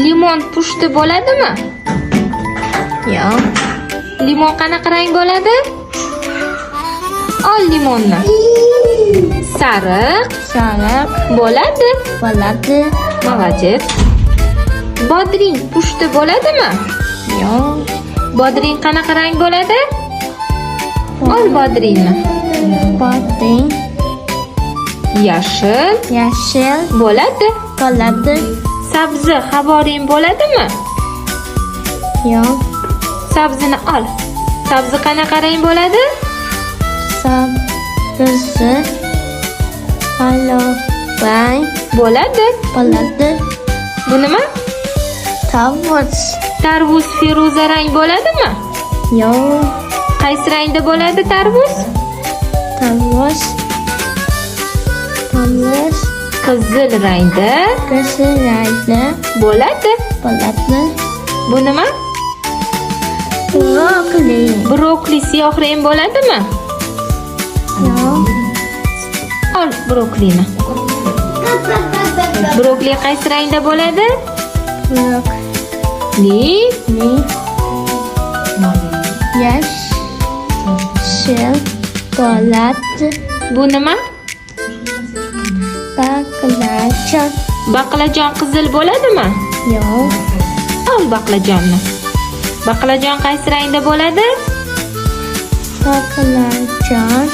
Limon pushti bo'ladimi? Yo'q. Limon qanaqa rang bo'ladi? Ol limonni. Sariq Sariq bo'ladi. bo'ladi. Молодец. Bodring pushti bo'ladimi? Yo'q. Bodring qanaqa rang bo'ladi? Ol bodringni. Bodring Yashil yashil bo'ladi. bo'ladi. Sabzi havoring bo'ladimi? Yo'q. Sabzini ol. Sabzi qanaqa rang bo'ladi? Sabzi rang Bo'ladi. bo'ladi. Bu nima? Tarvuz Tarvuz feruza rang bo'ladimi? yo'q. Qaysi rangda bo'ladi tarvuz? Tarvuz Qizil rangda qizil rangda bo'ladi. bo'ladi. Bu nima? Brokoli Brokoli siyoh rang bo'ladimi? yo'q. Ol brokolini. Brokoli qaysi rangda bo'ladi? Brokoli yashil bo'ladi. Bu nima? Baqlajon Baqlajon qizil bo'ladimi? yo'q. Ol baqlajonni. Baqlajon qaysi rangda bo'ladi? Baqlajon